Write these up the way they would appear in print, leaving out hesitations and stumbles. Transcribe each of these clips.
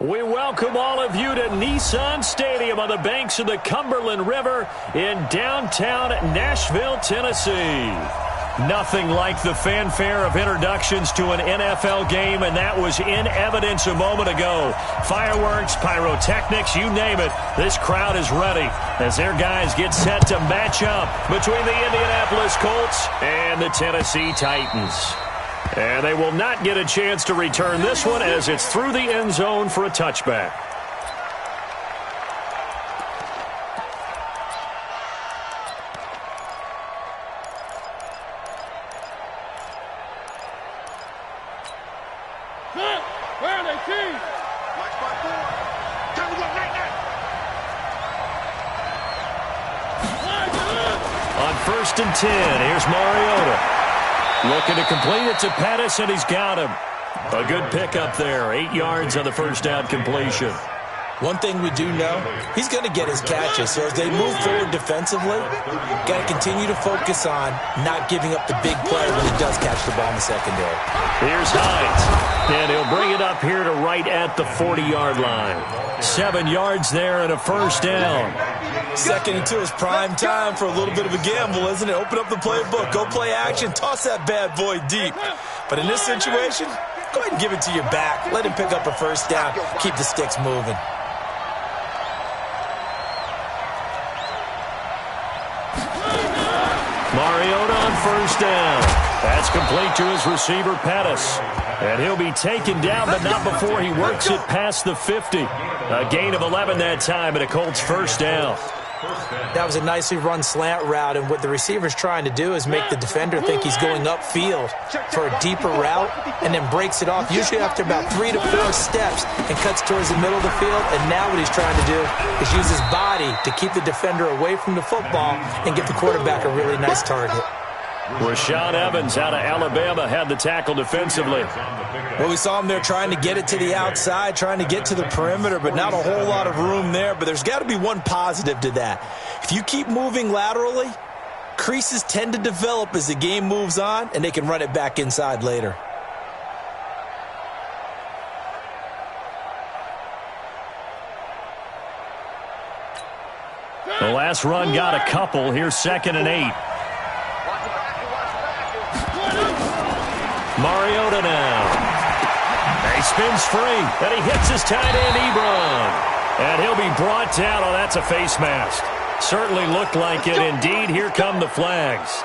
We welcome all of you to Nissan Stadium on the banks of the Cumberland River in downtown Nashville, Tennessee. Nothing like the fanfare of introductions to an NFL game, and that was in evidence a moment ago. Fireworks, pyrotechnics, you name it. This crowd is ready as their guys get set to match up between the Indianapolis Colts and the Tennessee Titans. And they will not get a chance to return this one as it's through the end zone for a touchback. Where are they, team? Watch by 4. Time to go right now. On 1st and 10, here's Mariota. Looking to complete it to Pettis, and he's got him. A good pickup there. 8 yards on the first down completion. One thing we do know, he's going to get his catches. So as they move forward defensively, got to continue to focus on not giving up the big play when he does catch the ball in the secondary. Here's Hines, and he'll bring it up here to right at the 40-yard line. 7 yards there and a first down. 2nd and 2 is prime time for a little bit of a gamble, isn't it? Open up the playbook, go play action, toss that bad boy deep. But in this situation, go ahead and give it to your back. Let him pick up a first down. Keep the sticks moving. Mariota on first down. That's complete to his receiver, Pettis. And he'll be taken down, but not before he works it past the 50. A gain of 11 that time, and a Colts first down. That was a nicely run slant route, and what the receiver's trying to do is make the defender think he's going upfield for a deeper route and then breaks it off, usually after about 3 to 4 steps, and cuts towards the middle of the field. And now what he's trying to do is use his body to keep the defender away from the football and give the quarterback a really nice target. Rashaan Evans out of Alabama had the tackle defensively. Well, we saw him there trying to get it to the outside, trying to get to the perimeter, but not a whole lot of room there. But there's got to be one positive to that. If you keep moving laterally, creases tend to develop as the game moves on, and they can run it back inside later. The last run got a couple. Here's 2nd and 8. Mariota now. He spins free, and he hits his tight end, Ebron. And he'll be brought down. Oh, that's a face mask. Certainly looked like it. Indeed, here come the flags.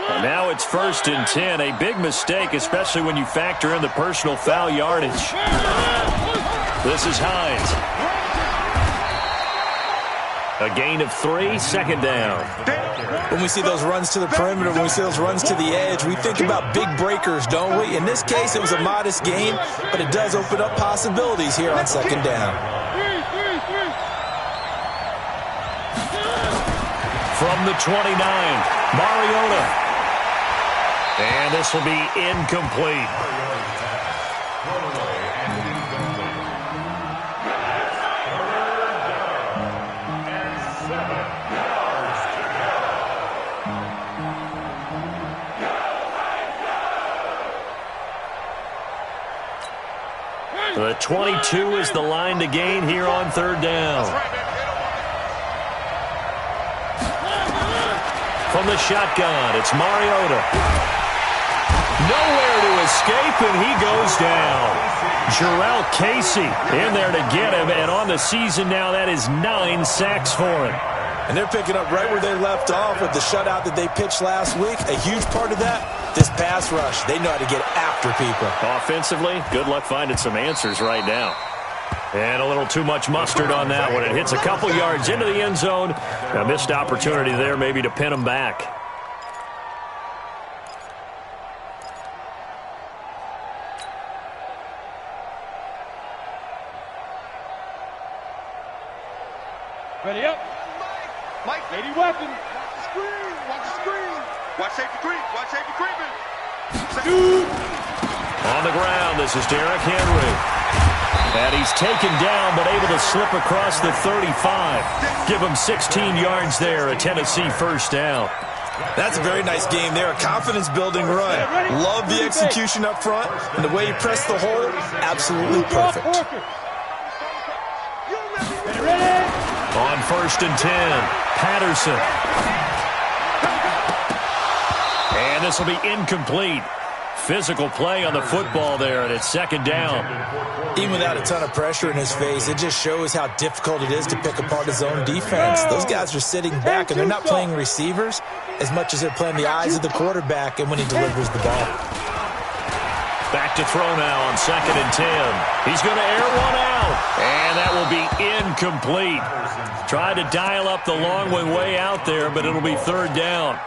And now it's 1st and 10. A big mistake, especially when you factor in the personal foul yardage. This is Hines. A gain of 3, 2nd down. When we see those runs to the perimeter, when we see those runs to the edge, we think about big breakers, don't we? In this case, it was a modest gain, but it does open up possibilities here on 2nd down. From the 29, Mariota. And this will be incomplete. The 22 is the line to gain here on 3rd down. From the shotgun, it's Mariota. Nowhere to escape, and he goes down. Jarrell Casey in there to get him, and on the season now, that is 9 sacks for him. And they're picking up right where they left off with the shutout that they pitched last week. A huge part of that, this pass rush. They know how to get after people. Offensively, good luck finding some answers right now. And a little too much mustard on that one. It hits a couple yards into the end zone. A missed opportunity there maybe to pin them back. Ready up. Mike, 80 weapon. Watch the screen. Watch the screen. Watch safety creep. Watch safety creeping. On the ground, this is Derrick Henry. And he's taken down, but able to slip across the 35. Give him 16 yards there, a Tennessee first down. That's a very nice game there. A confidence-building run. Love the execution up front. And the way he pressed the hole, absolutely perfect. On 1st and 10, Patterson. And this will be incomplete. Physical play on the football there, and it's 2nd down. Even without a ton of pressure in his face, it just shows how difficult it is to pick apart his own defense. Those guys are sitting back, and they're not playing receivers as much as they're playing the eyes of the quarterback and when he delivers the ball. Back to throw now on 2nd and 10. He's going to air one out, and that will be incomplete. Tried to dial up the long way out there, but it'll be 3rd down.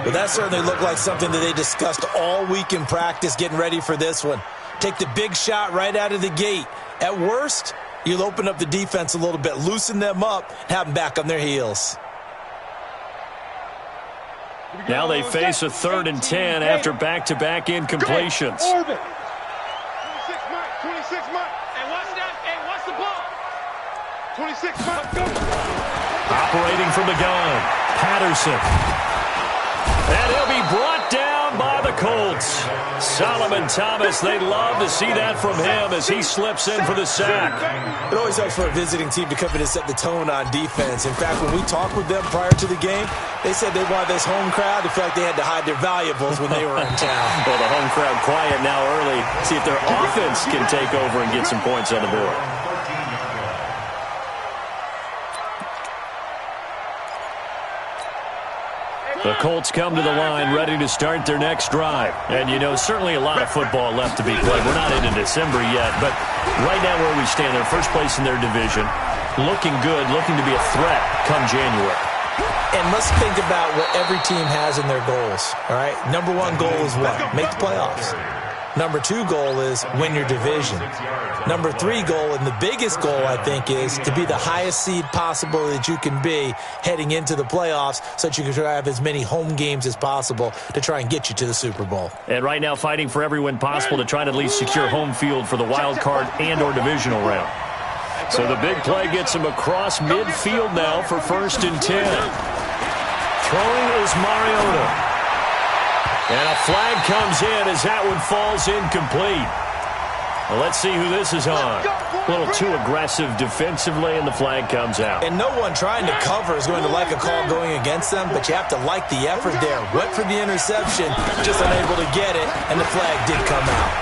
Well, that certainly looked like something that they discussed all week in practice getting ready for this one. Take the big shot right out of the gate. At worst, you'll open up the defense a little bit, loosen them up, have them back on their heels. Now they face a 3rd and 10 after back-to-back incompletions. 26 Mike. And watch that. Hey, watch the ball. 26 Mike. Go. Operating from the gun, Patterson. And he'll be brought down by the Colts. Solomon Thomas, they love to see that from him as he slips in for the sack. It always helps for a visiting team to come in and set the tone on defense. In fact, when we talked with them prior to the game, they said they wanted this home crowd to feel like they had to hide their valuables when they were in town. Well, the home crowd quiet now early. See if their offense can take over and get some points on the board. The Colts come to the line ready to start their next drive. And, you know, certainly a lot of football left to be played. We're not into December yet, but right now where we stand, they're first place in their division, looking good, looking to be a threat come January. And let's think about what every team has in their goals, all right? Number 1 goal is what? Make the playoffs. Number 2 goal is win your division. Number 3 goal, and the biggest goal, I think, is to be the highest seed possible that you can be heading into the playoffs so that you can try to have as many home games as possible to try and get you to the Super Bowl. And right now fighting for every win possible to try to at least secure home field for the wild card and or divisional round. So the big play gets him across midfield now for 1st and 10. Throwing is Mariota. And a flag comes in as that one falls incomplete. Well, let's see who this is on. A little too aggressive defensively, and the flag comes out. And no one trying to cover is going to like a call going against them, but you have to like the effort there. Went for the interception, just unable to get it, and the flag did come out.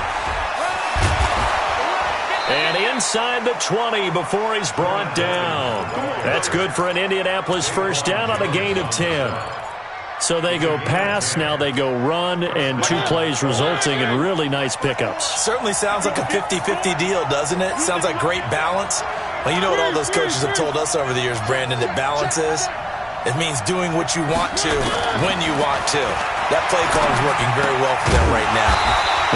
And inside the 20 before he's brought down. That's good for an Indianapolis first down on a gain of 10. So they go pass, now they go run, and 2 plays resulting in really nice pickups. Certainly sounds like a 50-50 deal, doesn't it? Sounds like great balance. Well, you know what all those coaches have told us over the years, Brandon, that balance is? It means doing what you want to when you want to. That play call is working very well for them right now.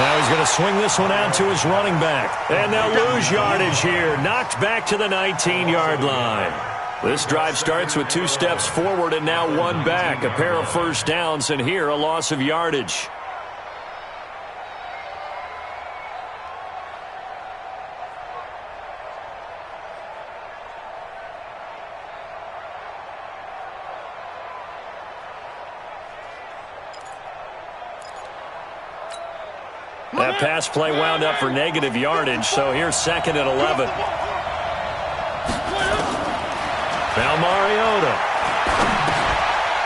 Now he's going to swing this one out to his running back. And they'll lose yardage here. Knocked back to the 19-yard line. This drive starts with 2 steps forward and now 1 back. A pair of first downs, and here a loss of yardage. That pass play wound up for negative yardage, so here's 2nd and 11. Now Mariota.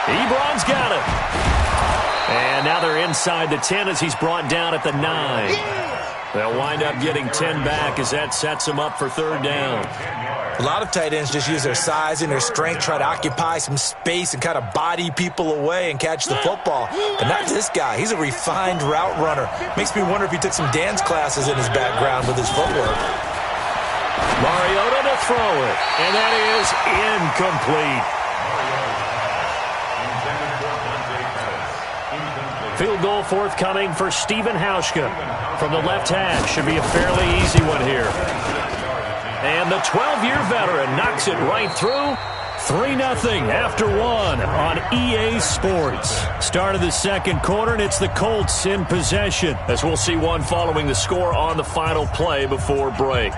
Ebron's got it. And now they're inside the 10 as he's brought down at the 9. They'll wind up getting 10 back as that sets them up for 3rd down. A lot of tight ends just use their size and their strength, try to occupy some space and kind of body people away and catch the football. But not this guy. He's a refined route runner. Makes me wonder if he took some dance classes in his background with his footwork. Mariota to throw it, and that is incomplete. Field goal forthcoming for Stephen Hauschka from the left hash. Should be a fairly easy one here. And the 12-year veteran knocks it right through. 3-0 after 1 on EA Sports. Start of the 2nd quarter, and it's the Colts in possession, as we'll see one following the score on the final play before break.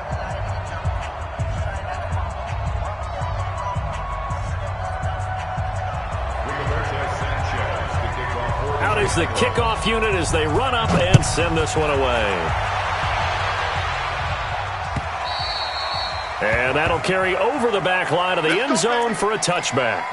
the kickoff unit as they run up and send this one away. And that'll carry over the back line of the end zone for a touchback.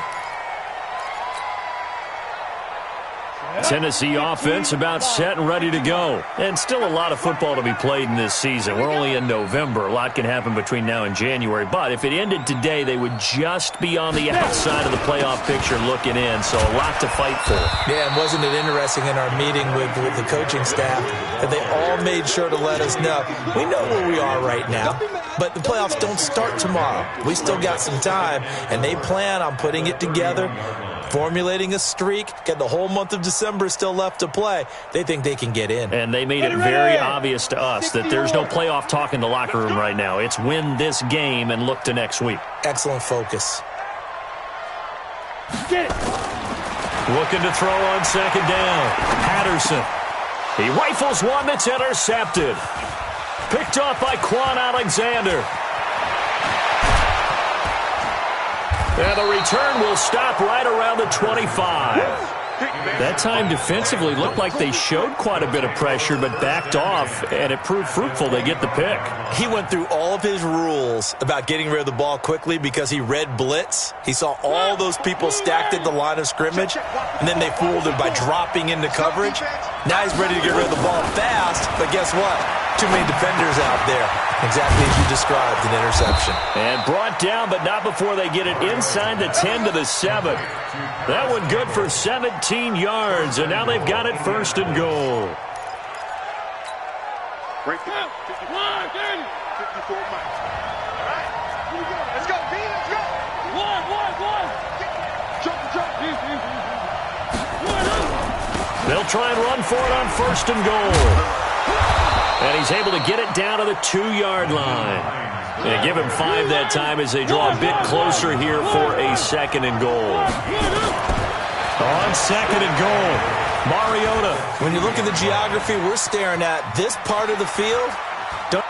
Tennessee offense about set and ready to go. And still a lot of football to be played in this season. We're only in November. A lot can happen between now and January. But if it ended today, they would just be on the outside of the playoff picture looking in. So a lot to fight for. Yeah, and wasn't it interesting in our meeting with the coaching staff that they all made sure to let us know. We know where we are right now, but the playoffs don't start tomorrow. We still got some time, and they plan on putting it together, formulating a streak, get the whole month of December still left to play. They think they can get in. And they made it very obvious to us that there's no playoff talk in the locker room right now. It's win this game and look to next week. Excellent focus. Looking to throw on second down. Patterson. He rifles one that's intercepted. Picked off by Quan Alexander. And the return will stop right around the 25. That time defensively looked like they showed quite a bit of pressure but backed off, and it proved fruitful. They get the pick. He went through all of his rules about getting rid of the ball quickly because he read blitz. He saw all those people stacked at the line of scrimmage, and then they fooled him by dropping into coverage. Now he's ready to get rid of the ball fast, but guess what? Too many defenders out there. Exactly as you described, an interception. And brought down, but not before they get it inside the 10 to the 7. That one good for 17 yards, and now they've got it first and goal. Break it up. 54 miles. All right, here we go. Let's go, B, let's go. One. Jump. They'll try and run for it on first and goal. And he's able to get it down to the 2-yard line. And give him 5 that time as they draw a bit closer here for a second and goal. On second and goal, Mariota. When you look at the geography we're staring at, this part of the field.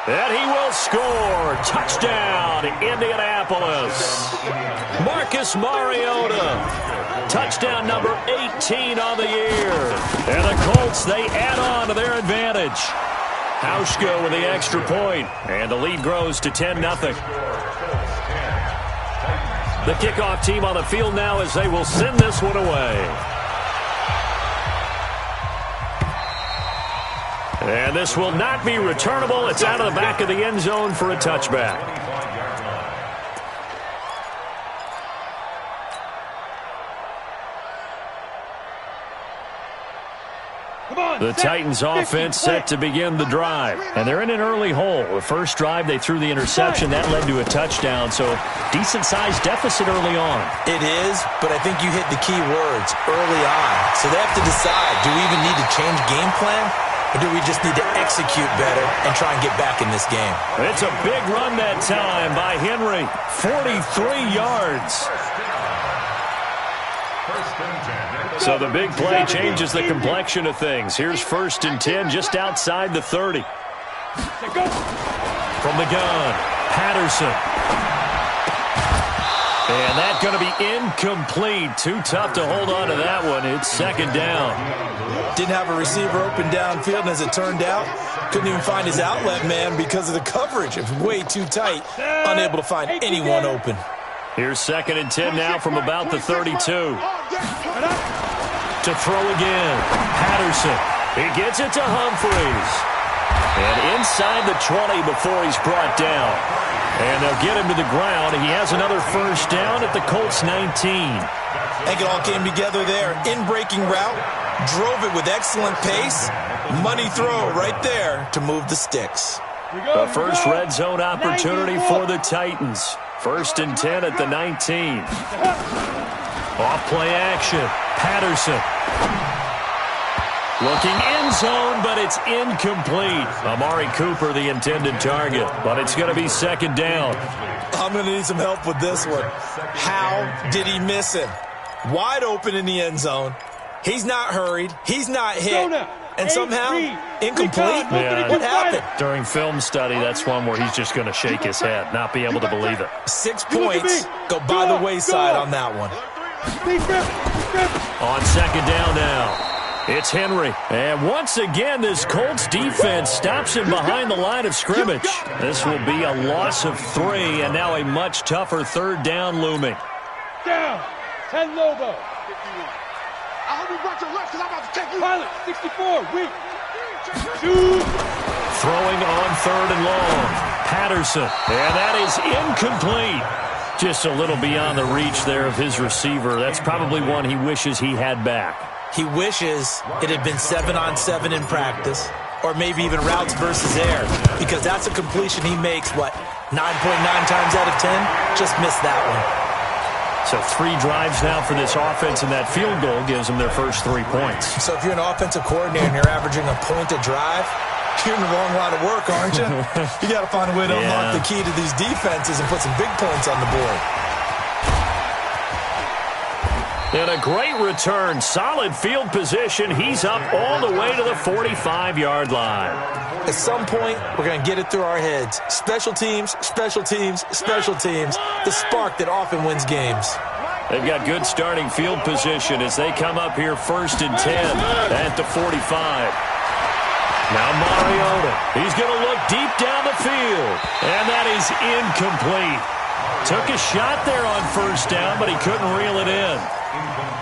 And he will score. Touchdown, Indianapolis. Marcus Mariota. Touchdown number 18 on the year. And the Colts, they add on to their advantage. Hauschka with the extra point, and the lead grows to 10-0. The kickoff team on the field now as they will send this one away. And this will not be returnable. It's out of the back of the end zone for a touchback. The Titans offense set to begin the drive. And they're in an early hole. The first drive, they threw the interception. That led to a touchdown. So decent-sized deficit early on. It is, but I think you hit the key words early on. So they have to decide, do we even need to change game plan? Or do we just need to execute better and try and get back in this game? It's a big run that time by Henry. 43 yards. So the big play changes the complexion of things. Here's first and 10 just outside the 30. From the gun, Patterson. And that's going to be incomplete. Too tough to hold on to that one. It's second down. Didn't have a receiver open downfield, and as it turned out, couldn't even find his outlet man because of the coverage. It was way too tight. Unable to find anyone open. Here's second and 10 now from about the 32. To throw again, Patterson. He gets it to Humphries. And inside the 20 before he's brought down. And they'll get him to the ground. He has another first down at the Colts 19. I think it all came together there. In-breaking route, drove it with excellent pace. Money throw right there to move the sticks. The first red zone opportunity for the Titans. First and 10 at the 19. Off play action. Patterson. Looking end zone, but it's incomplete. Amari Cooper, the intended target, but it's going to be second down. I'm going to need some help with this one. How did he miss him? Wide open in the end zone. He's not hurried. He's not hit. And somehow, incomplete? Yeah, what happened? During film study, that's one where he's just going to shake his head, not be able to believe it. 6 points go by the wayside on that one. On second down now. It's Henry. And once again, this Colts defense stops him behind the line of scrimmage. This will be a loss of 3, and now a much tougher third down looming. Down. 10 Lobo. 51. I hope you brought your left because I'm about to take you. Pilot, 64. Weak. Shoot. Throwing on 3rd and long. Patterson. And that is incomplete. Just a little beyond the reach there of his receiver. That's probably one he wishes he had back. He wishes it had been 7-on-7 in practice, or maybe even routes versus air, because that's a completion he makes, 9.9 times out of 10? Just missed that one. So 3 drives now for this offense, and that field goal gives them their first 3 points. So if you're an offensive coordinator and you're averaging a point a drive, you're in the wrong line of work, aren't you? You got to find a way to unlock the key to these defenses and put some big points on the board. And a great return. Solid field position. He's up all the way to the 45-yard line. At some point, we're going to get it through our heads. Special teams, special teams, special teams. The spark that often wins games. They've got good starting field position as they come up here 1st and 10 at the 45. Now Mariota. He's going to look deep down the field. And that is incomplete. Took a shot there on 1st down, but he couldn't reel it in.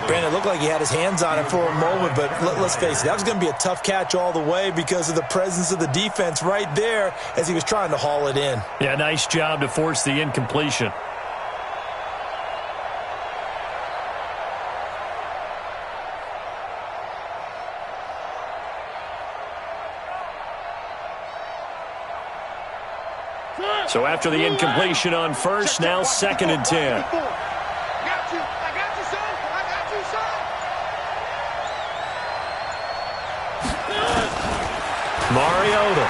Brandon, it looked like he had his hands on it for a moment, but let's face it, that was going to be a tough catch all the way because of the presence of the defense right there as he was trying to haul it in. Yeah, nice job to force the incompletion. So after the incompletion on 1st, now 2nd and 10. Mariota.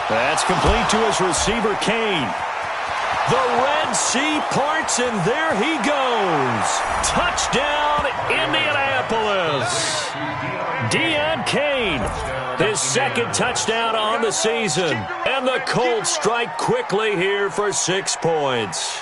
That's complete to his receiver, Kane. The Red Sea parts, and there he goes. Touchdown, Indianapolis. Deon Kane, his 2nd touchdown on the season. And the Colts strike quickly here for 6 points.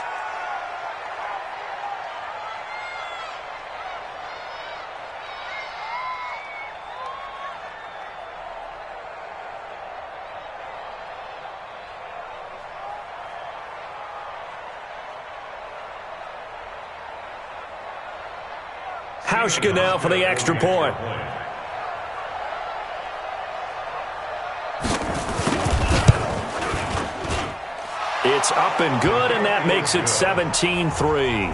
Hauschka now for the extra point. It's up and good, and that makes it 17-3.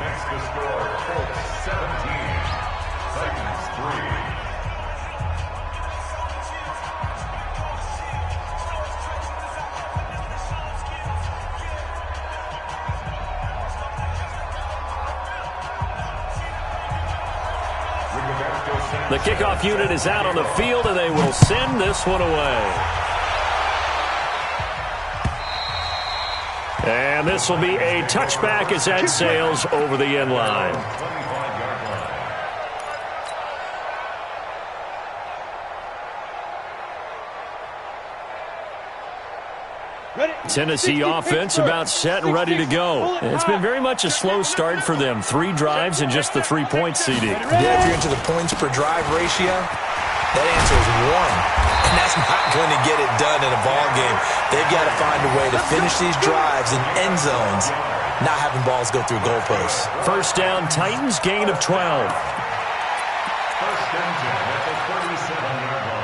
The kickoff unit is out on the field, and they will send this one away. And this will be a touchback as that sails over the end line. Tennessee offense about set and ready to go. It's been very much a slow start for them. 3 drives and just the 3-point CD. Yeah, if you're into the points per drive ratio, that answer is 1. And that's not going to get it done in a ball game. They've got to find a way to finish these drives in end zones, not having balls go through goalposts. 1st down, Titans, gain of 12. 1st down at the 37-yard line.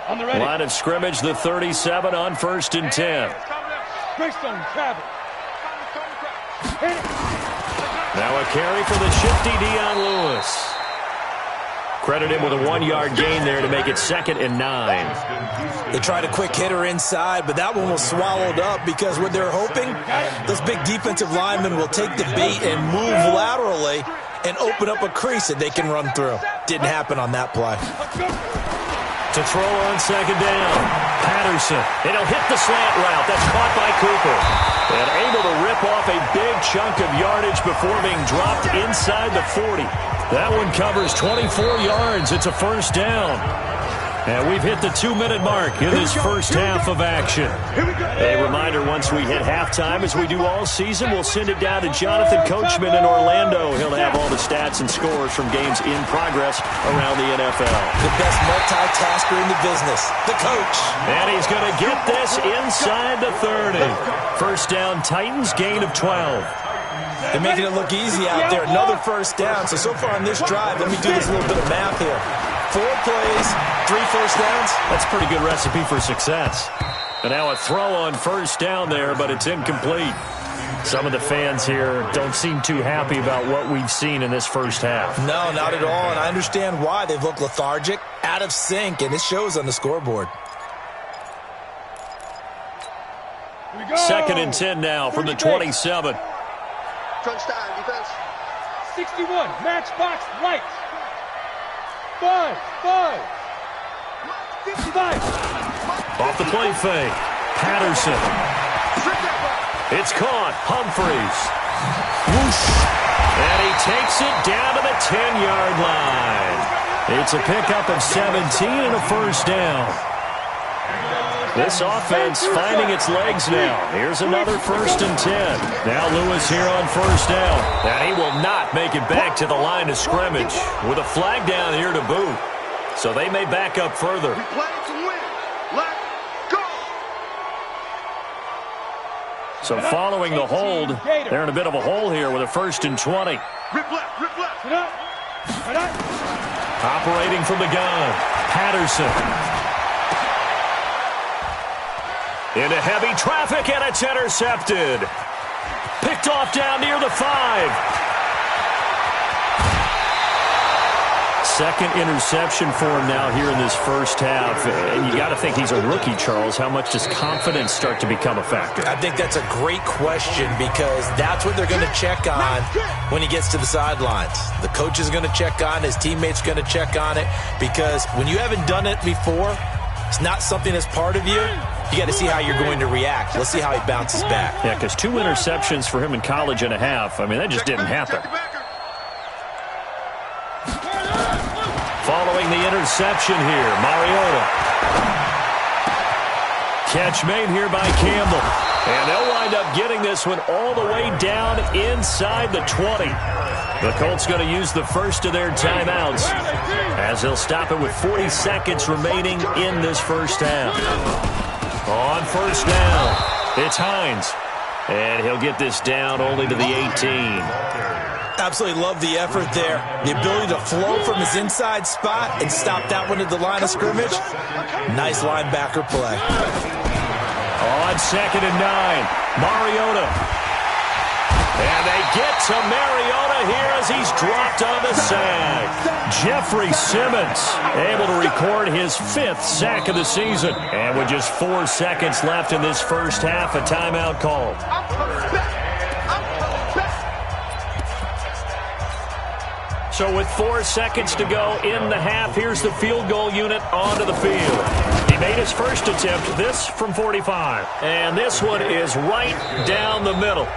On the ready. Line of scrimmage, the 37 on 1st and 10. Brixton, travel. Now a carry for the shifty Dion Lewis. Credit him with a 1-yard gain there to make it 2nd and 9. They tried a quick hitter inside, but that one was swallowed up because what they're hoping, those big defensive linemen will take the bait and move laterally and open up a crease that they can run through. Didn't happen on that play. To throw on 2nd down, Patterson. And he'll hit the slant route. That's caught by Cooper. And able to rip off a big chunk of yardage before being dropped inside the 40. That one covers 24 yards. It's a 1st down. And we've hit the 2-minute mark in this first half of action. A reminder, once we hit halftime, as we do all season, we'll send it down to Jonathan Coachman in Orlando. He'll have all the stats and scores from games in progress around the NFL. The best multitasker in the business, the coach. And he's going to get this inside the 30. First down, Titans, gain of 12. They're making it look easy out there. Another first down. So far on this drive, let me do this little bit of math here. 4 plays, 3 first downs. That's a pretty good recipe for success. And now a throw on first down there, but it's incomplete. Some of the fans here don't seem too happy about what we've seen in this first half. No, not at all, and I understand why. They've looked lethargic, out of sync, and it shows on the scoreboard. 2nd and 10 now from the 27. Crunch time, defense. 61, matchbox, lights. 5. 55. Off the play fake. Patterson. It's caught. Humphreys. Whoosh. And he takes it down to the 10-yard line. It's a pickup of 17 and a first down. This offense finding its legs now. Here's another 1st and 10. Now Lewis here on first down. And he will not make it back to the line of scrimmage with a flag down here to boot. So they may back up further. We play to win. Let's go. So following the hold, they're in a bit of a hole here with a 1st and 20. Rip left, rip left. Operating from the gun, Patterson. Into heavy traffic, and it's intercepted. Picked off down near the 5. Second interception for him now here in this first half. And you got to think he's a rookie, Charles. How much does confidence start to become a factor? I think that's a great question because that's what they're going to check on when he gets to the sidelines. The coach is going to check on, his teammates going to check on it, because when you haven't done it before, it's not something that's part of you. You got to see how you're going to react. Let's see how he bounces back. Yeah, because 2 interceptions for him in college and a half. I mean, that just didn't happen. Following the interception here, Mariota. Catch made here by Campbell. And they'll wind up getting this one all the way down inside the 20. The Colts going to use the first of their timeouts as they'll stop it with 40 seconds remaining in this first half. On first down, it's Hines. And he'll get this down only to the 18. Absolutely love the effort there. The ability to flow from his inside spot and stop that one at the line of scrimmage. Nice linebacker play. On 2nd and 9, Mariota. And they get to Mariota here as he's dropped on the sack. Jeffrey Simmons able to record his 5th sack of the season. And with just 4 seconds left in this first half, a timeout called. So with 4 seconds to go in the half, here's the field goal unit onto the field. He made his first attempt, this from 45. And this one is right down the middle.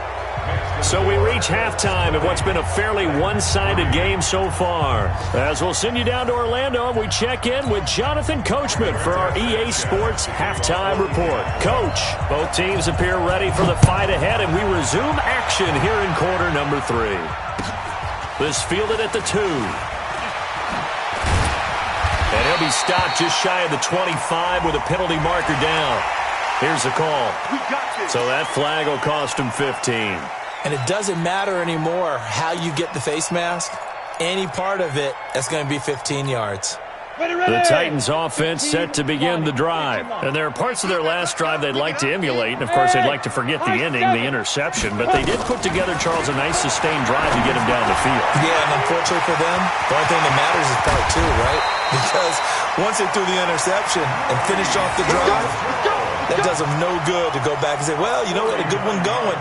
So we reach halftime in what's been a fairly one-sided game so far. As we'll send you down to Orlando, and we check in with Jonathan Coachman for our EA Sports Halftime Report. Coach, both teams appear ready for the fight ahead, and we resume action here in quarter number 3. This fielded at the 2. And he'll be stopped just shy of the 25 with a penalty marker down. Here's the call. So that flag will cost him 15. And it doesn't matter anymore how you get the face mask. Any part of it, that's going to be 15 yards. The Titans offense set to begin the drive. And there are parts of their last drive they'd like to emulate. And, of course, they'd like to forget the ending, the interception. But they did put together, Charles, a nice sustained drive to get him down the field. Yeah, and unfortunately for them, the only thing that matters is part 2, right? Because once they threw the interception and finished off the drive, that does them no good to go back and say, well, you know, we had a good one going.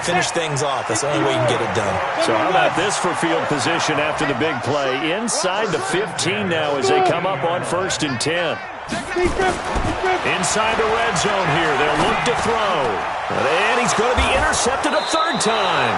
Finish things off. That's the only way you can get it done. So how about this for field position after the big play? Inside the 15 now as they come up on 1st and 10. Inside the red zone here. They'll look to throw. And he's going to be intercepted a 3rd time.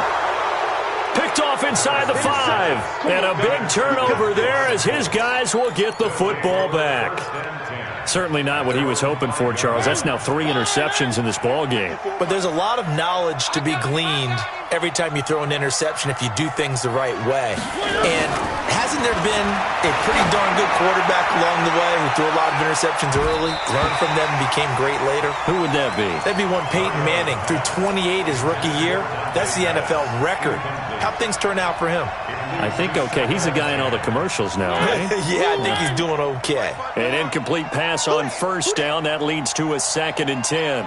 Picked off inside the 5. And a big turnover there as his guys will get the football back. Certainly not what he was hoping for, Charles. That's now 3 interceptions in this ball game. But there's a lot of knowledge to be gleaned every time you throw an interception if you do things the right way. And hasn't there been a pretty darn good quarterback along the way who threw a lot of interceptions early, learned from them, and became great later? Who would that be? That'd be one Peyton Manning. Threw 28 his rookie year. That's the NFL record. How'd things turn out for him? I think okay. He's the guy in all the commercials now, right? Yeah, I think he's doing okay. An incomplete pass on first down. That leads to a 2nd and 10.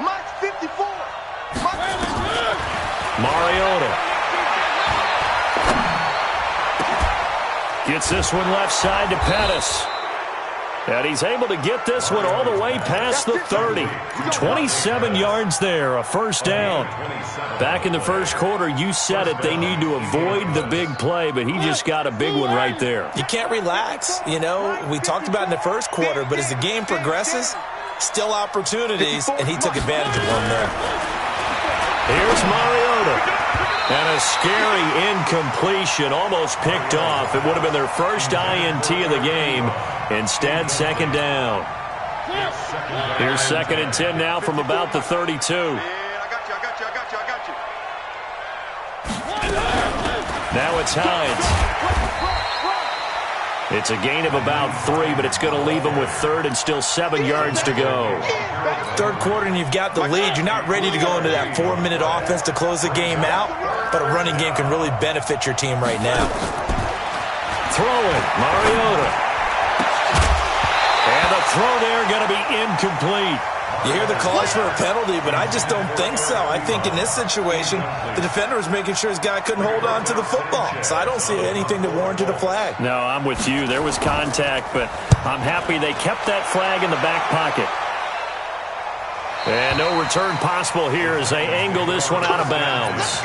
Mike's 54. Mariota gets this one left side to Pettis. And he's able to get this one all the way past the 30. 27 yards there, a first down. Back in the first quarter, you said it, they need to avoid the big play, but he just got a big one right there. You can't relax. You know, we talked about in the first quarter, but as the game progresses, still opportunities, and he took advantage of one there. Here's Mariota. And a scary incompletion, almost picked off. It would have been their first INT of the game. Instead, 2nd down. Here's 2nd and 10 now from about the 32. Yeah, I got you. Now it's Hines. It's a gain of about 3, but it's going to leave them with 3rd and still 7 yards to go. Third quarter and you've got the lead. You're not ready to go into that 4-minute offense to close the game out, but a running game can really benefit your team right now. Throwing, Mariota. And the throw there going to be incomplete. You hear the calls for a penalty, but I just don't think so. I think in this situation, the defender was making sure his guy couldn't hold on to the football. So I don't see anything that warranted a flag. No, I'm with you. There was contact, but I'm happy they kept that flag in the back pocket. And no return possible here as they angle this one out of bounds.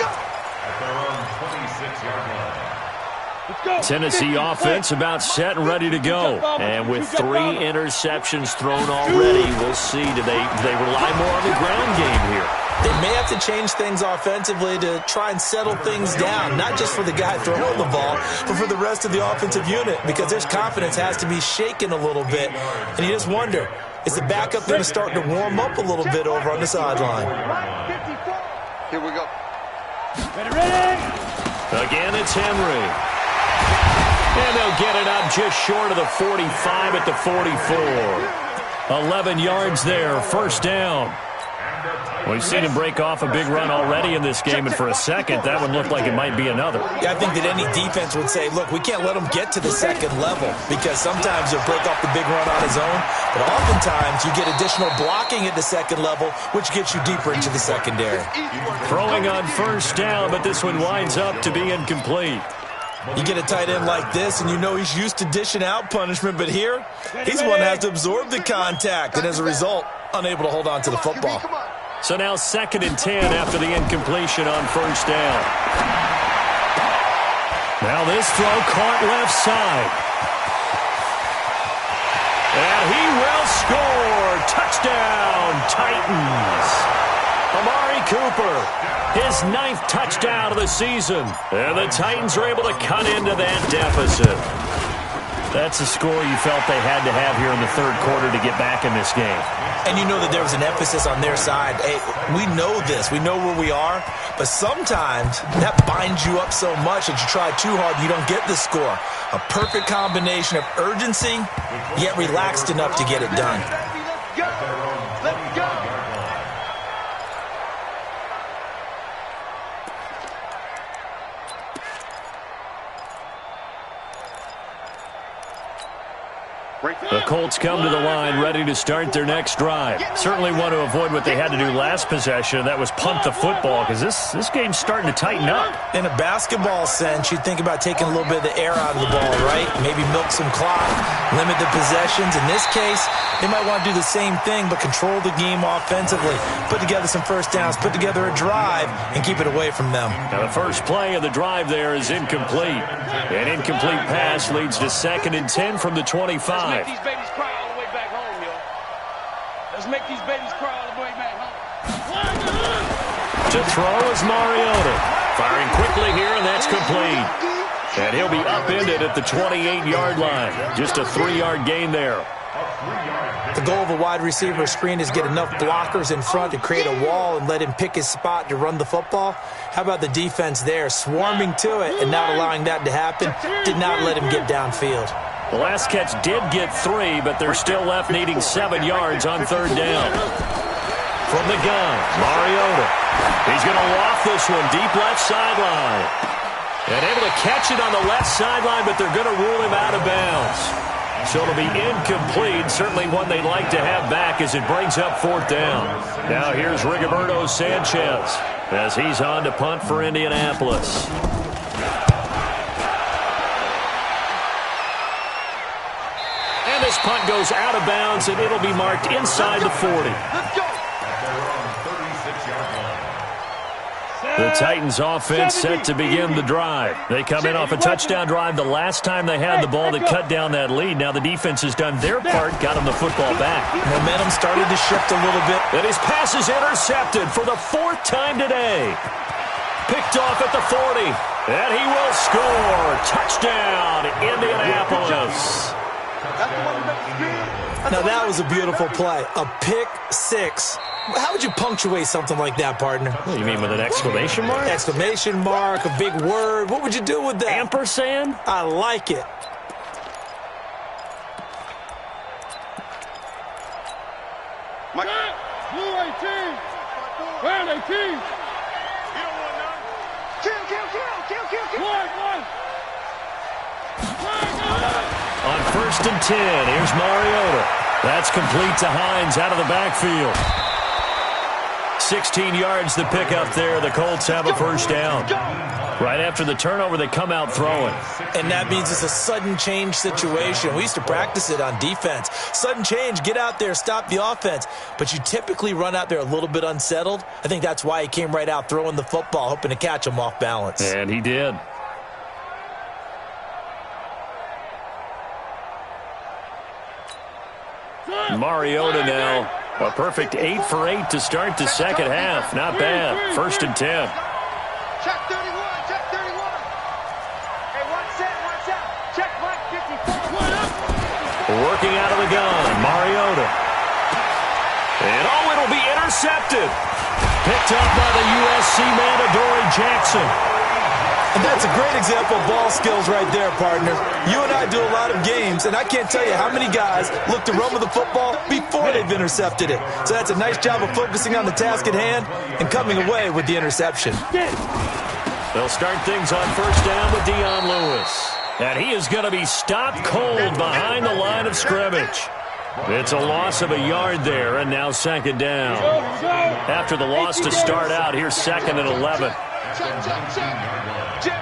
Tennessee offense about set and ready to go. And with 3 interceptions thrown already, we'll see. Do they rely more on the ground game here? They may have to change things offensively to try and settle things down, not just for the guy throwing the ball, but for the rest of the offensive unit, because their confidence has to be shaken a little bit. And you just wonder, is the backup going to start to warm up a little bit over on the sideline? Here we go. Ready? Again, it's Henry. And they'll get it up just short of the 45 at the 44. 11 yards there, first down. We've seen him break off a big run already in this game, and for a second, that one looked like it might be another. Yeah, I think that any defense would say, look, we can't let him get to the second level, because sometimes he'll break off the big run on his own, but oftentimes you get additional blocking at the second level, which gets you deeper into the secondary. Throwing on first down, but this one winds up to be incomplete. You get a tight end like this, and you know he's used to dishing out punishment, but here, he's the one that has to absorb the contact, and as a result, unable to hold on to the football. So now 2nd and 10 after the incompletion on first down. Now this throw caught left side. And he will score. Touchdown, Titans. Amari Cooper, his 9th touchdown of the season. And the Titans are able to cut into that deficit. That's a score you felt they had to have here in the third quarter to get back in this game. And you know that there was an emphasis on their side. Hey, we know this. We know where we are. But sometimes that binds you up so much that you try too hard, you don't get the score. A perfect combination of urgency, yet relaxed enough to get it done. Let's go. Let's go. The Colts come to the line ready to start their next drive. Certainly want to avoid what they had to do last possession, and that was punt the football, because this game's starting to tighten up. In a basketball sense, you'd think about taking a little bit of the air out of the ball, right? Maybe milk some clock, limit the possessions. In this case, they might want to do the same thing, but control the game offensively. Put together some first downs, put together a drive, and keep it away from them. Now the first play of the drive there is incomplete. An incomplete pass leads to 2nd and 10 from the 25. Let's make these babies cry all the way back home, yo. Let's make these babies cry all the way back home. To throw is Mariota. Firing quickly here, and that's complete. And he'll be upended at the 28-yard line. Just a 3-yard gain there. The goal of a wide receiver screen is get enough blockers in front to create a wall and let him pick his spot to run the football. How about the defense there, swarming to it and not allowing that to happen? Did not let him get downfield. The last catch did get 3, but they're still left needing 7 yards on 3rd down. From the gun, Mariota. He's going to loft this one deep left sideline. And able to catch it on the left sideline, but they're going to rule him out of bounds. So it'll be incomplete, certainly one they'd like to have back as it brings up 4th down. Now here's Rigoberto Sanchez as he's on to punt for Indianapolis. And this punt goes out of bounds, and it'll be marked inside the 40. Let's go. The Titans offense set to begin the drive. They come in off a touchdown drive the last time they had the ball that cut down that lead. Now the defense has done their part, got them the football back. Momentum started to shift a little bit. And his pass is intercepted for the 4th time today. Picked off at the 40. And he will score. Touchdown, Indianapolis. Now that was a beautiful play. A pick 6. How would you punctuate something like that, partner? What do you mean, with an exclamation mark? Exclamation mark, a big word. What would you do with that? Ampersand? I like it. Mike. Blue 18. Red 18. Kill. One. On 1st and 10, here's Mariota. That's complete to Hines out of the backfield. 16 yards the pickup there. The Colts have a 1st down. Right after the turnover, they come out throwing. And that means it's a sudden change situation. We used to practice it on defense. Sudden change, get out there, stop the offense. But you typically run out there a little bit unsettled. I think that's why he came right out throwing the football, hoping to catch him off balance. And he did. Mariota now. A perfect 8 for 8 to start the second half. Not bad. 1st and 10. Check 31. Hey, watch out. Check Mike 54. Working out of the gun, Mariota. And it'll be intercepted. Picked up by the USC man, Adoree Jackson. And that's a great example of ball skills right there, partner. You and I do a lot of games, and I can't tell you how many guys look to run with the football before they've intercepted it. So that's a nice job of focusing on the task at hand and coming away with the interception. They'll start things on 1st down with Dion Lewis. And he is going to be stopped cold behind the line of scrimmage. It's a loss of a yard there, and now 2nd down. After the loss to start out, here's 2nd and 11. Jim.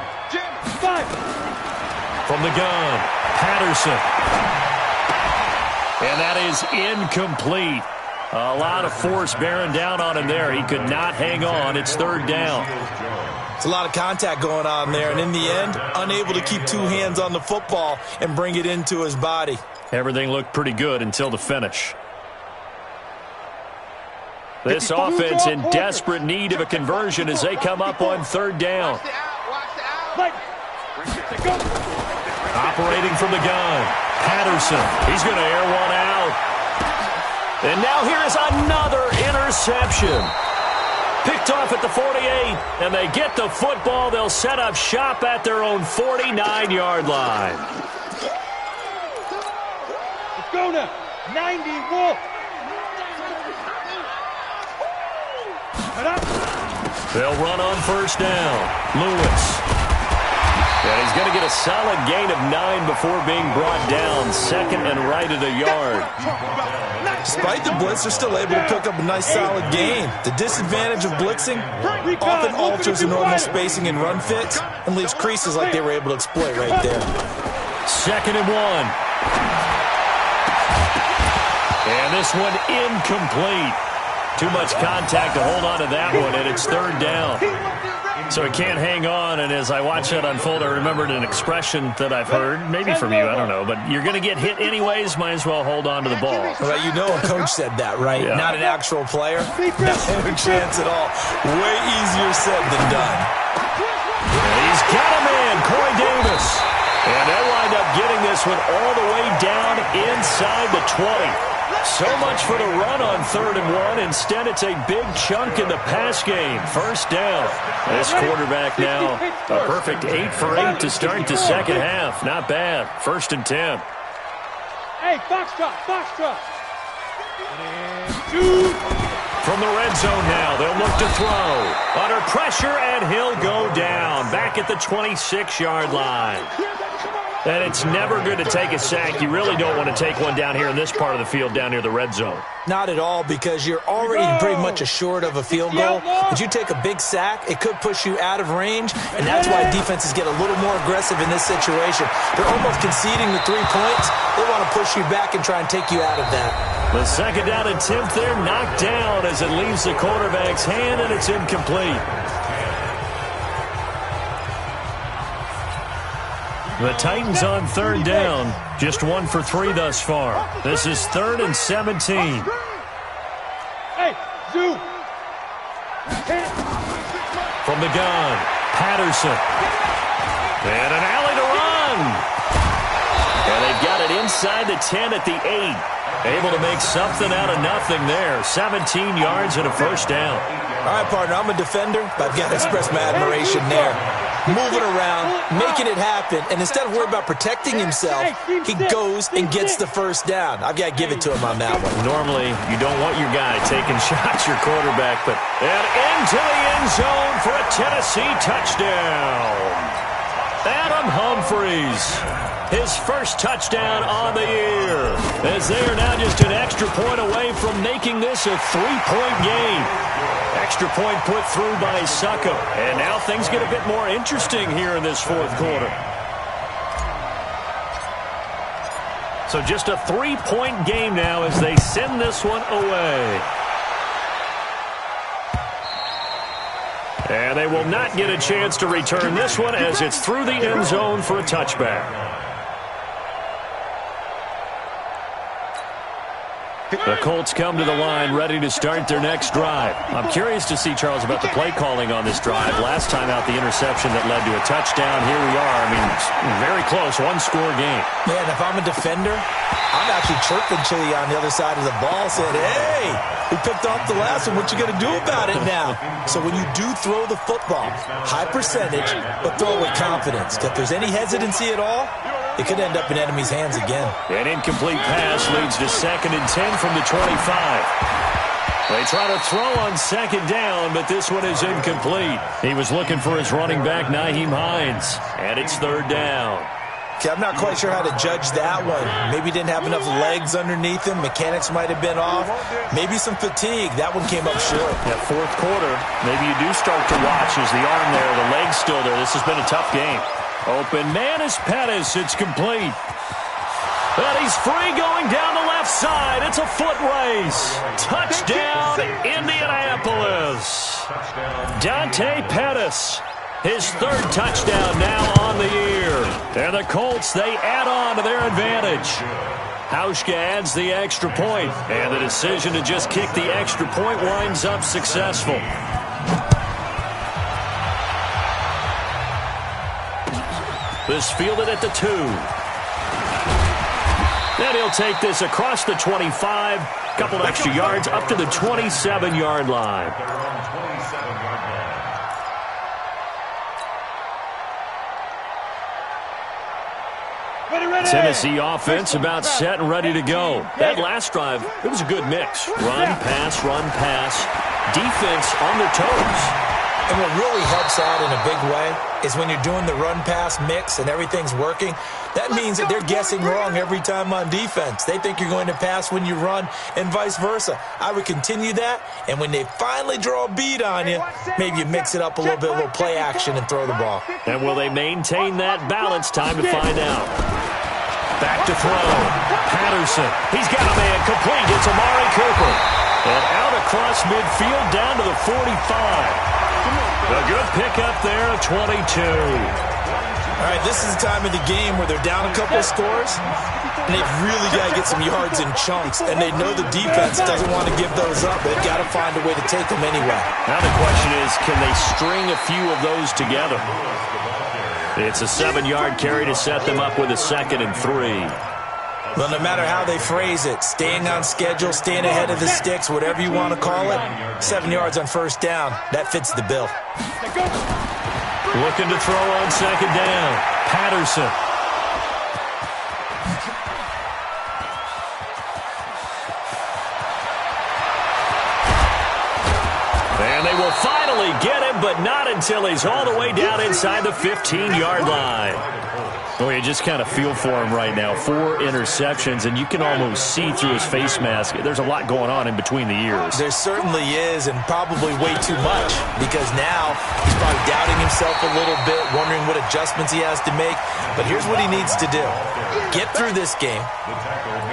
From the gun, Patterson. And that is incomplete. A lot of force bearing down on him there. He could not hang on. It's 3rd down. It's a lot of contact going on there, and in the end, unable to keep 2 hands on the football and bring it into his body. Everything looked pretty good until the finish. This offense in desperate need of a conversion as they come up on 3rd down. Operating from the gun, Patterson. He's going to air one out. And now here is another interception. Picked off at the 48, and they get the football. They'll set up shop at their own 49-yard line. Let's go now. 91. They'll run on 1st down. Lewis. And he's going to get a solid gain of 9 before being brought down. 2nd and right at a yard. Despite the blitz, they're still able to pick up a nice solid gain. The disadvantage of blitzing often alters the normal spacing and run fits and leaves creases like they were able to exploit right there. 2nd and 1. And this one incomplete. Too much contact to hold on to that one, and it's 3rd down. So he can't hang on, and as I watch that unfold, I remembered an expression that I've heard, maybe from you, I don't know, but you're going to get hit anyways, might as well hold on to the ball. Well, you know a coach said that, right? Yeah. Not an actual player. No chance at all. Way easier said than done. And he's got a man, Corey Davis. And they'll wind up getting this one all the way down inside the 20. So much for the run on 3rd and 1. Instead, it's a big chunk in the pass game. First down. This quarterback now, a perfect 8 for 8 to start the second half. Not bad. 1st and 10. Hey, box drop. From the red zone now, they'll look to throw. Under pressure, and he'll go down. Back at the 26-yard line. And it's never good to take a sack. You really don't want to take one down here in this part of the field, down near the red zone. Not at all, because you're already pretty much assured of a field goal. But you take a big sack, it could push you out of range, and that's why defenses get a little more aggressive in this situation. They're almost conceding the 3 points. They want to push you back and try and take you out of that. The second down attempt there knocked down as it leaves the quarterback's hand, and it's incomplete. The Titans on 3rd down, just 1 for 3 thus far. This is 3rd and 17. Hey, Zoo. From the gun, Patterson. And an alley to run. And they've got it inside the 10 at the 8. Able to make something out of nothing there. 17 yards and a first down. All right, partner, I'm a defender, but I've got to express my admiration there. Moving around, making it happen, and instead of worrying about protecting himself, he goes and gets the first down. I've got to give it to him on that one. Normally, you don't want your guy taking shots, your quarterback, but and into the end zone for a Tennessee touchdown. Adam Humphries, his first touchdown on the year, as they are now just an extra point away from making this a 3-point game. Extra point put through by Succo. And now things get a bit more interesting here in this 4th quarter. So just a 3-point game now as they send this one away. And they will not get a chance to return this one as it's through the end zone for a touchback. The Colts come to the line ready to start their next drive. I'm curious to see, Charles, about the play calling on this drive. Last time out, the interception that led to a touchdown. Here we are. I mean, very close, 1-score game. Man, if I'm a defender, I'm actually chirping Chili on the other side of the ball, saying, hey, we picked off the last one. What you going to do about it now? So when you do throw the football, high percentage, but throw it with confidence. If there's any hesitancy at all, it could end up in enemy's hands again. An incomplete pass leads to 2nd and 10 from the 25. They try to throw on 2nd down, but this one is incomplete. He was looking for his running back, Nyheim Hines, and it's 3rd down. Okay, I'm not quite sure how to judge that one. Maybe he didn't have enough legs underneath him. Mechanics might have been off. Maybe some fatigue. That one came up short. That 4th quarter, maybe you do start to watch as the arm there, the leg's still there. This has been a tough game. Open man is Pettis. It's complete. And he's free going down the left side. It's a foot race. Touchdown, Indianapolis. Dante Pettis. His 3rd touchdown now on the year. And the Colts, they add on to their advantage. Hauschka adds the extra point. And the decision to just kick the extra point winds up successful. This fielded at the 2. Then he'll take this across the 25. Couple extra yards up to the 27-yard line. Tennessee offense about set and ready to go. That last drive, it was a good mix. Run, pass, defense on their toes. And what really helps out in a big way is when you're doing the run-pass mix and everything's working, that means that they're guessing wrong every time on defense. They think you're going to pass when you run and vice versa. I would continue that, and when they finally draw a beat on you, maybe you mix it up a little bit, a little play action, and throw the ball. And will they maintain that balance? Time to find out. Back to throw. Patterson. He's got a man complete. It's Amari Cooper. And out across midfield down to the 45. A good pickup there of 22. All right, this is the time of the game where they're down a couple of scores, and they've really got to get some yards in chunks, and they know the defense doesn't want to give those up. They've got to find a way to take them anyway. Now the question is, can they string a few of those together? It's a 7-yard carry to set them up with a 2nd and 3. Well, no matter how they phrase it, staying on schedule, staying ahead of the sticks, whatever you want to call it, 7 yards on first down, that fits the bill. Looking to throw on 2nd down. Patterson. And they will finally get him, but not until he's all the way down inside the 15-yard line. Well, you just kind of feel for him right now. 4 interceptions, and you can almost see through his face mask. There's a lot going on in between the ears. There certainly is, and probably way too much, because now he's probably doubting himself a little bit, wondering what adjustments he has to make. But here's what he needs to do. Get through this game,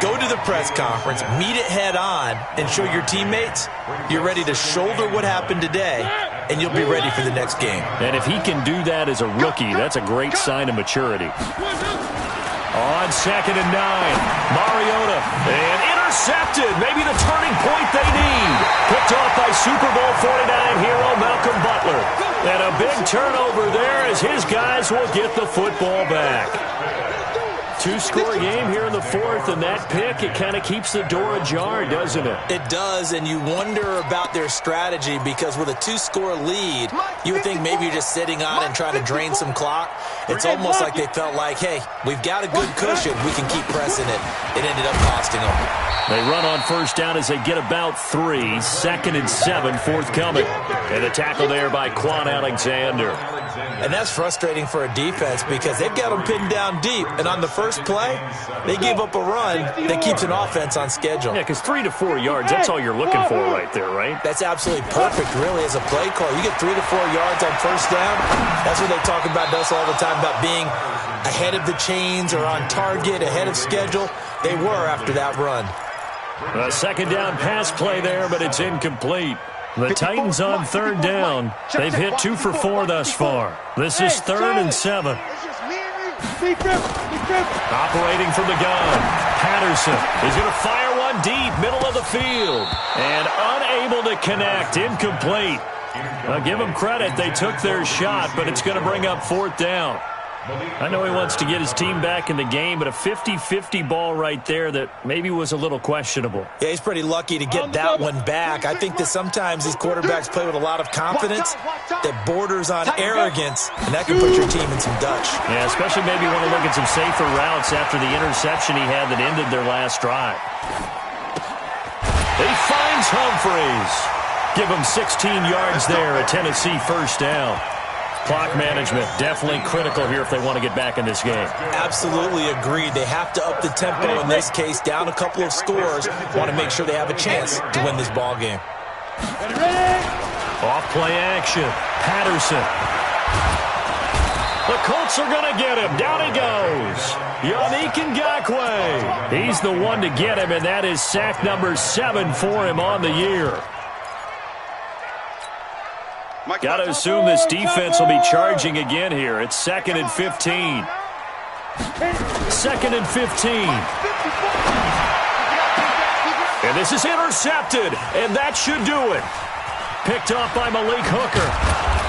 go to the press conference, meet it head on, and show your teammates you're ready to shoulder what happened today, and you'll be ready for the next game. And if he can do that as a rookie, that's a great sign of maturity. On 2nd and 9, Mariota, and intercepted. Maybe the turning point they need. Picked off by Super Bowl 49 hero Malcolm Butler. And a big turnover there as his guys will get the football back. 2-score game here in the 4th, and that pick, it kind of keeps the door ajar, doesn't it? It does, and you wonder about their strategy, because with a 2-score lead, you would think maybe you're just sitting on and trying to drain some clock. It's almost like they felt like, hey, we've got a good cushion. We can keep pressing it. It ended up costing them. They run on first down as they get about 3. 2nd and 7 forthcoming. And a tackle there by Quan Alexander. And that's frustrating for a defense because they've got them pinned down deep. And on the first play, they gave up a run that keeps an offense on schedule. Yeah, because 3 to 4 yards, that's all you're looking for right there, right? That's absolutely perfect, really, as a play call. You get 3 to 4 yards on first down. That's what they talk about to us all the time, about being ahead of the chains or on target, ahead of schedule. They were after that run. A 2nd down pass play there, but it's incomplete. The Titans on 3rd down. They've hit 2 for 4 thus far. This is 3rd and 7. Operating from the gun. Patterson is going to fire one deep, middle of the field. And unable to connect, incomplete. I'll give them credit. They took their shot, but it's going to bring up 4th down. I know he wants to get his team back in the game, but a 50-50 ball right there that maybe was a little questionable. Yeah, he's pretty lucky to get that one back. I think that sometimes these quarterbacks play with a lot of confidence that borders on arrogance, and that can put your team in some Dutch. Yeah, especially maybe want to look at some safer routes after the interception he had that ended their last drive. He finds Humphreys. Give him 16 yards there, a Tennessee first down. Clock management definitely critical here if they want to get back in this game. Absolutely agreed. They have to up the tempo in this case, down a couple of scores. Want to make sure they have a chance to win this ball game. Off play action. Patterson. The Colts are going to get him. Down he goes. Yannick Ngakoue. He's the one to get him, and that is sack number 7 for him on the year. Got to assume this defense will be charging again here. It's 2nd and 15. 2nd and 15. And this is intercepted, and that should do it. Picked off by Malik Hooker.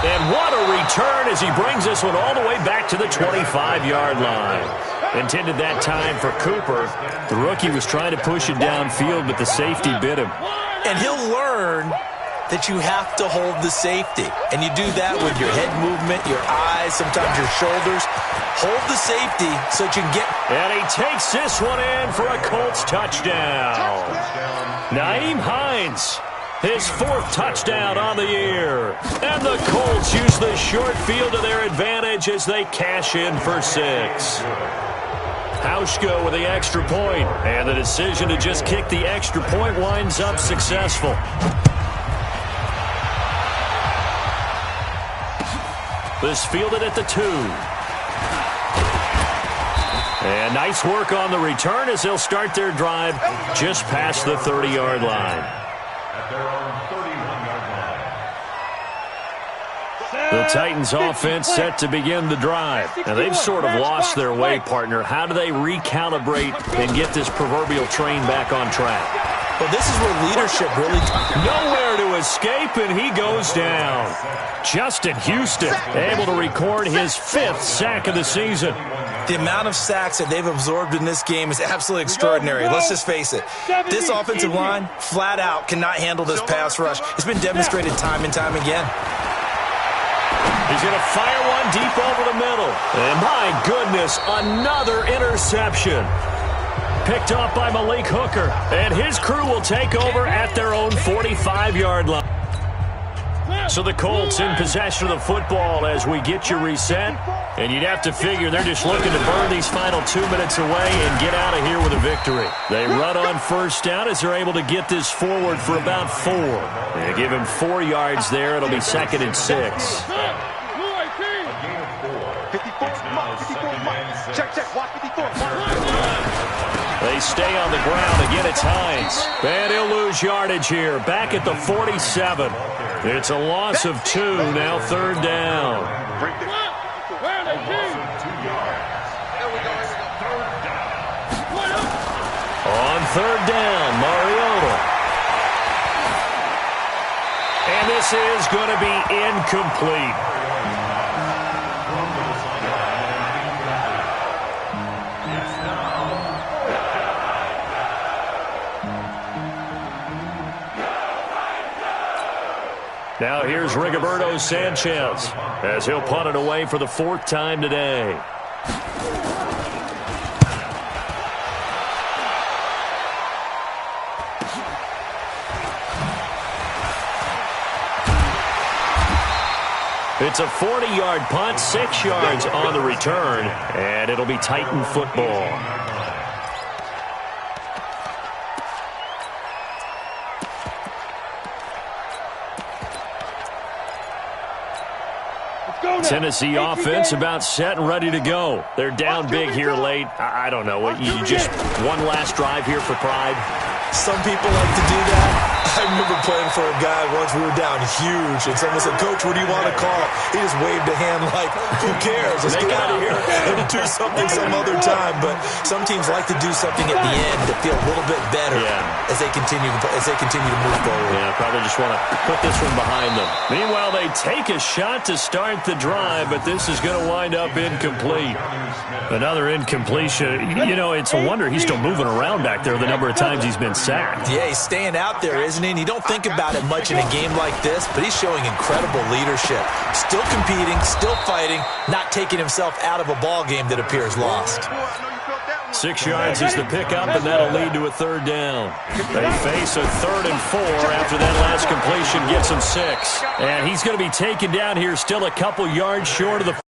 And what a return as he brings this one all the way back to the 25-yard line. Intended that time for Cooper. The rookie was trying to push it downfield, but the safety bit him. And he'll learn that you have to hold the safety. And you do that with your head movement, your eyes, sometimes your shoulders. Hold the safety so that you can get... And he takes this one in for a Colts touchdown. Nyheim Hines, his 4th touchdown on the year. And the Colts use the short field to their advantage as they cash in for 6. Hauschka with the extra point. And the decision to just kick the extra point winds up successful. This fielded at the 2. And nice work on the return as they'll start their drive just past the 30-yard line. At their own 31-yard line. The Titans offense set to begin the drive. And they've sort of lost their way, partner. How do they recalibrate and get this proverbial train back on track? Well, this is where leadership really... Nowhere to to escape, and he goes down. Justin Houston able to record his 5th sack of the season. The amount of sacks that they've absorbed in this game is absolutely extraordinary. Let's just face it. This offensive line, flat out, cannot handle this pass rush. It's been demonstrated time and time again. He's going to fire one deep over the middle. And my goodness, another interception. Picked off by Malik Hooker. And his crew will take over at their own 45-yard line. So the Colts in possession of the football as we get you reset. And you'd have to figure they're just looking to burn these final 2 minutes away and get out of here with a victory. They run on first down as they're able to get this forward for about 4. They give him 4 yards there. It'll be 2nd and 6. 54, check, watch 54. They stay on the ground. Again, it's Hines. And he'll lose yardage here. Back at the 47. It's a loss of 2. Now 3rd down. On 3rd down, Mariota. And this is going to be incomplete. Now here's Rigoberto Sanchez as he'll punt it away for the 4th time today. It's a 40-yard punt, 6 yards on the return, and it'll be Titan football. Tennessee offense about set and ready to go. They're down big here late. I don't know. You just one last drive here for pride? Some people like to do that. I remember playing for a guy once. We were down huge, and someone said, "Coach, what do you want to call?" He just waved a hand like, "Who cares? Let's get out of here and do something some other time." But some teams like to do something at the end to feel a little bit better as they continue to move forward. Yeah, probably just want to put this one behind them. Meanwhile, they take a shot to start the drive, but this is going to wind up incomplete. Another incompletion. You know, it's a wonder he's still moving around back there the number of times he's been sacked. Yeah, he's staying out there, isn't he? And you don't think about it much in a game like this, but he's showing incredible leadership. Still competing, still fighting, not taking himself out of a ball game that appears lost. 6 yards is the pickup, and that'll lead to a 3rd down. They face a 3rd and 4 after that last completion gets him 6. And he's going to be taken down here still a couple yards short of the